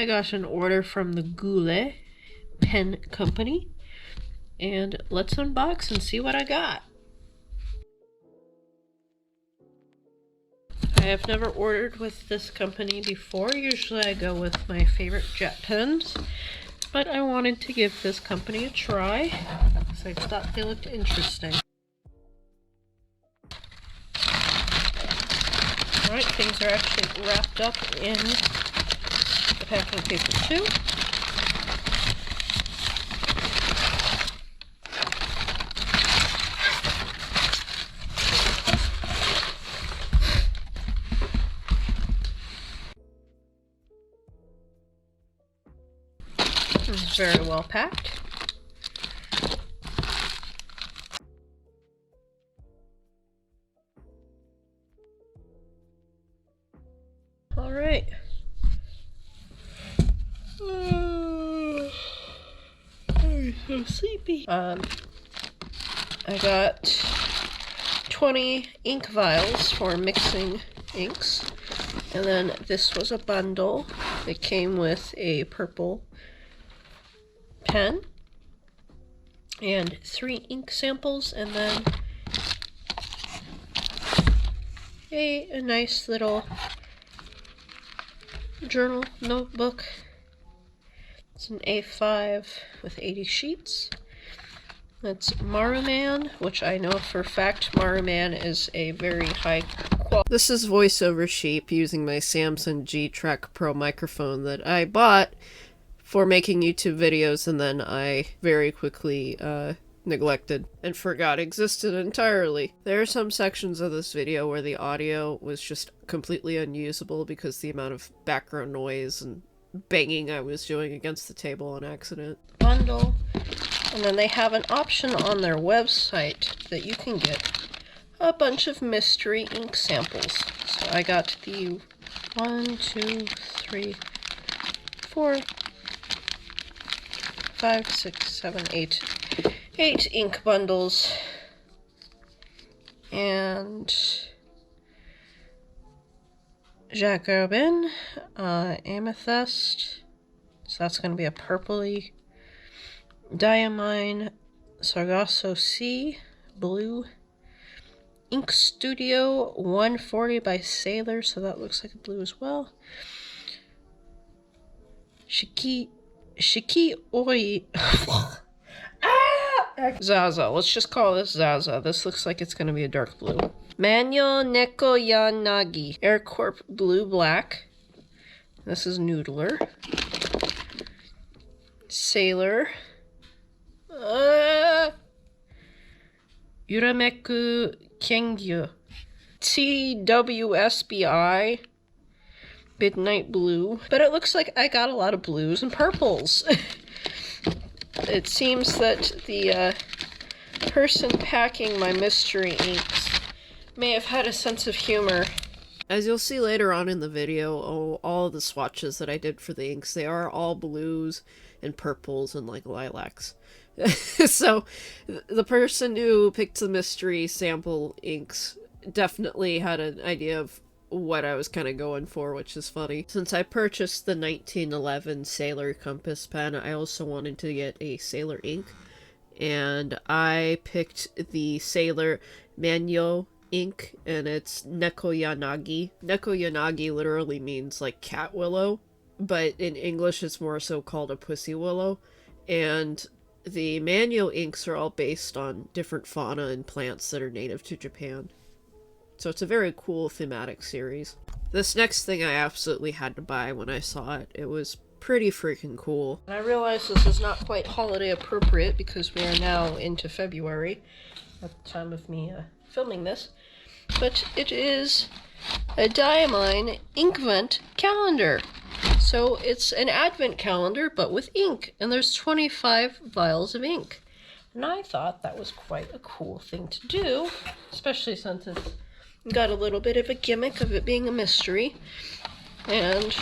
I got an order from the Goulet Pen Company, and let's unbox and see what I got. I have never ordered with this company before. Usually I go with my favorite jet pens, but I wanted to give this company a try because I thought they looked interesting. Alright, things are actually wrapped up in the packing paper too. It's very well packed. All right. I'm so sleepy. I got 20 ink vials for mixing inks, and then this was a bundle. It came with a purple pen and 3 ink samples, and then a nice little journal notebook. It's an A5 with 80 sheets. That's Maruman, which I know for a fact Maruman is a very high quality. This is voiceover sheep using my Samsung G-Track Pro microphone that I bought for making YouTube videos, and then I very quickly neglected and forgot existed entirely. There are some sections of this video where the audio was just completely unusable because the amount of background noise and banging I was doing against the table on accident. Bundle, and then they have an option on their website that you can get a bunch of mystery ink samples. So I got the 1, 2, 3, 4, 5, 6, 7, 8 ink bundles, and Jacobin, Amethyst, so that's going to be a purpley, Diamine, Sargasso Sea, blue, Ink Studio 140 by Sailor, so that looks like a blue as well, Shiki Oi. Zaza. Let's just call this Zaza. This looks like it's going to be a dark blue. Manyo Neko Yanagi. Aircorp Blue Black. This is Noodler. Sailor. Urameku Kengyu. TWSBI. Midnight Blue. But it looks like I got a lot of blues and purples. It seems that the person packing my mystery inks may have had a sense of humor. As you'll see later on in the video, all of the swatches that I did for the inks, they are all blues and purples and like lilacs. So the person who picked the mystery sample inks definitely had an idea of what I was kind of going for, which is funny. Since I purchased the 1911 Sailor Compass pen, I also wanted to get a Sailor ink, and I picked the Sailor Manyo ink, and it's Neko Yanagi. Neko Yanagi literally means like cat willow, but in English it's more so called a pussy willow, and the Manyo inks are all based on different fauna and plants that are native to Japan. So it's a very cool thematic series. This next thing I absolutely had to buy when I saw it. It was pretty freaking cool. And I realize this is not quite holiday appropriate because we are now into February at the time of me filming this. But it is a Diamine Inkvent Calendar. So it's an advent calendar but with ink. And there's 25 vials of ink. And I thought that was quite a cool thing to do, especially since it's got a little bit of a gimmick of it being a mystery, and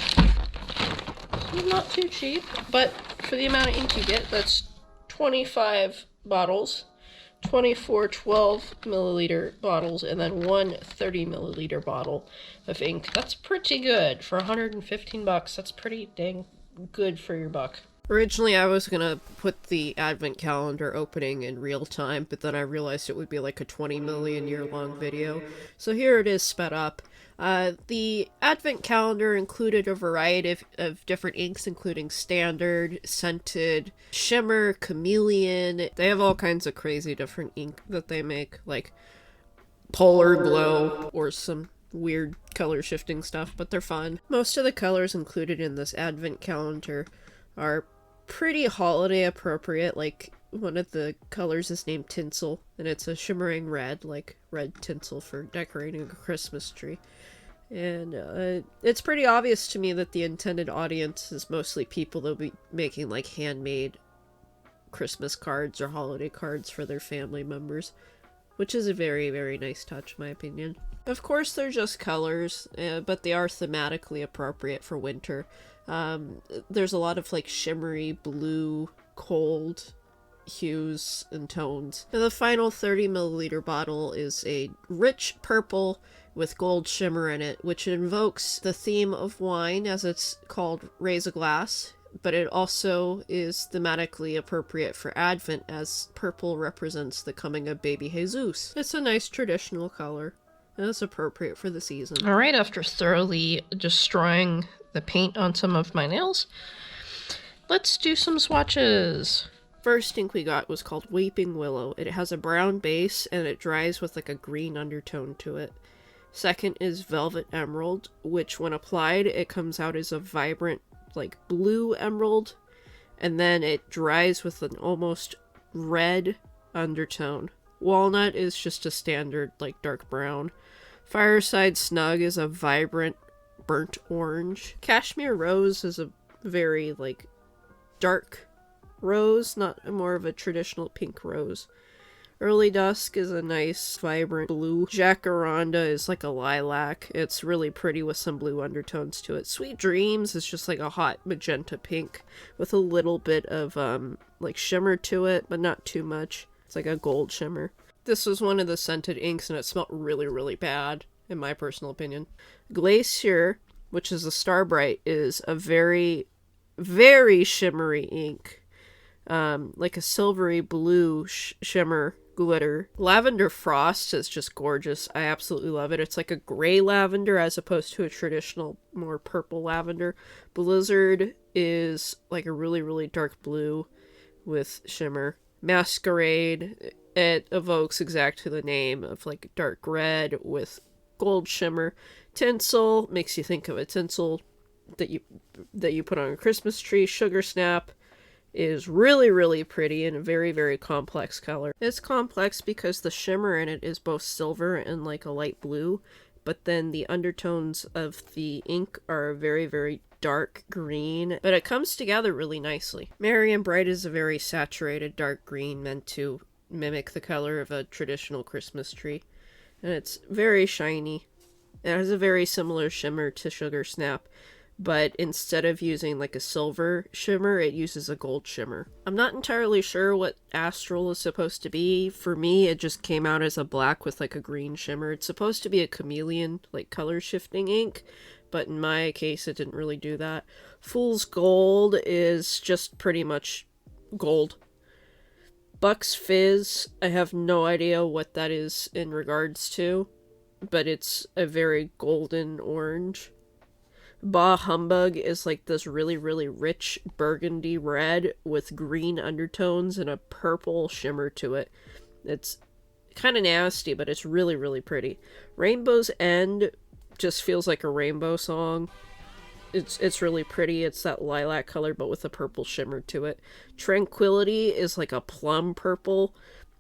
not too cheap, but for the amount of ink you get, that's 25 bottles, 24 12 milliliter bottles, and then one 30 milliliter bottle of ink. That's pretty good for 115 bucks. That's pretty dang good for your buck. Originally, I was gonna put the Advent Calendar opening in real time, but then I realized it would be like a 20 million year long video. So here it is sped up. The Advent Calendar included a variety of different inks, including standard, scented, shimmer, chameleon. They have all kinds of crazy different ink that they make, like polar glow or some weird color shifting stuff, but they're fun. Most of the colors included in this Advent Calendar are pretty holiday appropriate. Like, one of the colors is named Tinsel, and it's a shimmering red, like red tinsel for decorating a Christmas tree. And it's pretty obvious to me that the intended audience is mostly people that'll be making like handmade Christmas cards or holiday cards for their family members, which is a very, very nice touch, in my opinion. Of course, they're just colors, but they are thematically appropriate for winter. There's a lot of like shimmery blue, cold hues and tones. And the final 30 milliliter bottle is a rich purple with gold shimmer in it, which invokes the theme of wine, as it's called Raise a Glass, but it also is thematically appropriate for Advent, as purple represents the coming of baby Jesus. It's a nice traditional color, and it's appropriate for the season. Alright, after thoroughly destroying the paint on some of my nails, let's do some swatches. First ink we got was called Weeping Willow. It has a brown base, and it dries with like a green undertone to it. Second is Velvet Emerald, which when applied, it comes out as a vibrant, like, blue emerald, and then it dries with an almost red undertone. Walnut is just a standard, like, dark brown. Fireside Snug is a vibrant burnt orange. Cashmere Rose is a very, like, dark rose, not more of a traditional pink rose. Early Dusk is a nice, vibrant blue. Jacaranda is like a lilac. It's really pretty with some blue undertones to it. Sweet Dreams is just like a hot magenta pink with a little bit of, like shimmer to it, but not too much. It's like a gold shimmer. This was one of the scented inks, and it smelled really, really bad, in my personal opinion. Glacier, which is a Starbright, is a very, very shimmery ink. Like a silvery blue shimmer glitter. Lavender Frost is just gorgeous. I absolutely love it. It's like a gray lavender as opposed to a traditional, more purple lavender. Blizzard is like a really, really dark blue with shimmer. Masquerade, it evokes exactly the name of like dark red with gold shimmer. Tinsel makes you think of a tinsel that you put on a Christmas tree. Sugar Snap is really, really pretty and a very, very complex color. It's complex because the shimmer in it is both silver and like a light blue, but then the undertones of the ink are very, very dark green, but it comes together really nicely. Merry and Bright is a very saturated dark green meant to mimic the color of a traditional Christmas tree, and it's very shiny. It has a very similar shimmer to Sugar Snap, but instead of using like a silver shimmer, it uses a gold shimmer. I'm not entirely sure what Astral is supposed to be. For me, it just came out as a black with like a green shimmer. It's supposed to be a chameleon, like color shifting ink, but in my case, it didn't really do that. Fool's Gold is just pretty much gold. Buck's Fizz, I have no idea what that is in regards to, but it's a very golden orange. Bah Humbug is like this really, really rich burgundy red with green undertones and a purple shimmer to it. It's kind of nasty, but it's really, really pretty. Rainbow's End just feels like a rainbow song. It's really pretty. It's that lilac color, but with a purple shimmer to it. Tranquility is like a plum purple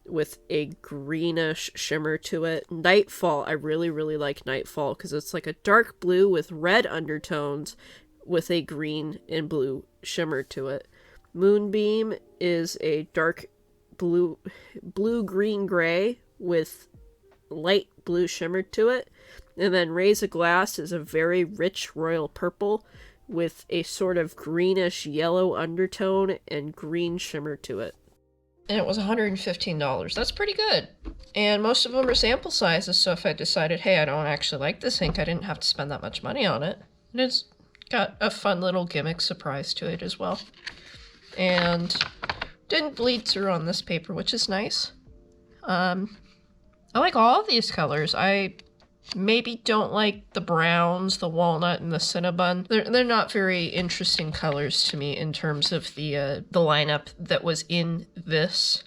with a greenish shimmer to it. Nightfall, I really, really like Nightfall because it's like a dark blue with red undertones with a green and blue shimmer to it. Moonbeam is a dark blue, green, gray with light blue shimmer to it. And then Raise a Glass is a very rich royal purple with a sort of greenish yellow undertone and green shimmer to it. And it was $115. That's pretty good. And most of them are sample sizes, so if I decided, hey, I don't actually like this ink, I didn't have to spend that much money on it. And it's Got a fun little gimmick surprise to it as well. And didn't bleed through on this paper, which is nice. I like all of these colors. I maybe don't like the browns, the walnut, and the cinnamon. They're not very interesting colors to me in terms of the lineup that was in this.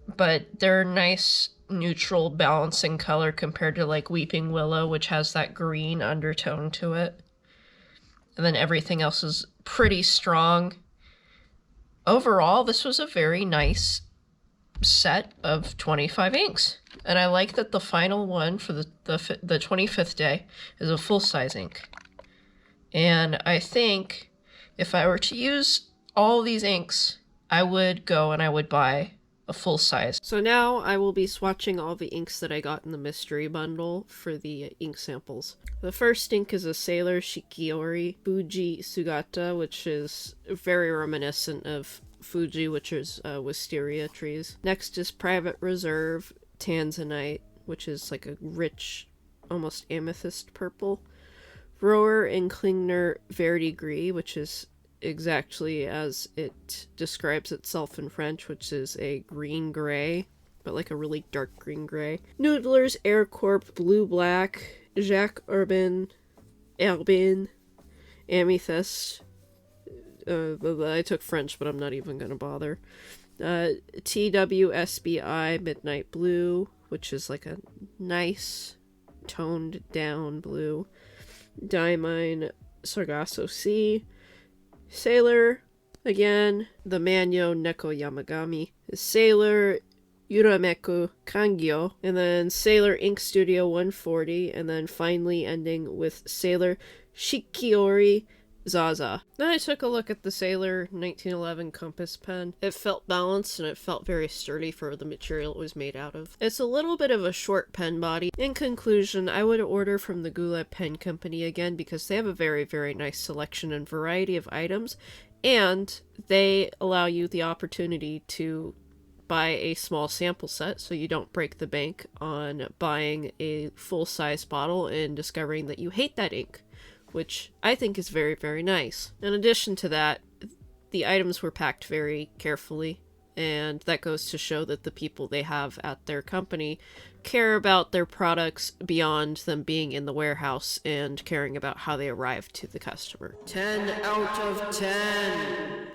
But they're nice, neutral, balancing color compared to like Weeping Willow, which has that green undertone to it. And then everything else is pretty strong. Overall, this was a very nice set of 25 inks. And I like that the final one for the 25th day is a full-size ink. And I think if I were to use all these inks, I would go and I would buy a full size. So now I will be swatching all the inks that I got in the mystery bundle for the ink samples. The first ink is a Sailor Shikiori Fuji Sugata, which is very reminiscent of Fuji, which is wisteria trees. Next is Private Reserve Tanzanite, which is like a rich, almost amethyst purple. Rower and Klingner Verdigris, which is exactly as it describes itself in French, which is a green-gray, but like a really dark green-gray. Noodler's Air Corp Blue-Black, Jacques Urban, Amethyst. I took French, but I'm not even gonna bother. TWSBI Midnight Blue, which is like a nice toned down blue. Diamine Sargasso Sea. Sailor, again, the Manyo Neko Yamagami. Sailor Urameku Kangyo. And then Sailor Ink Studio 140. And then finally ending with Sailor Shikiori Zaza. Then I took a look at the Sailor 1911 Compass Pen. It felt balanced and it felt very sturdy for the material it was made out of. It's a little bit of a short pen body. In conclusion, I would order from the Goulet Pen Company again because they have a very, very nice selection and variety of items, and they allow you the opportunity to buy a small sample set so you don't break the bank on buying a full-size bottle and discovering that you hate that ink, which I think is very, very nice. In addition to that, the items were packed very carefully, and that goes to show that the people they have at their company care about their products beyond them being in the warehouse and caring about how they arrive to the customer. 10 out of 10!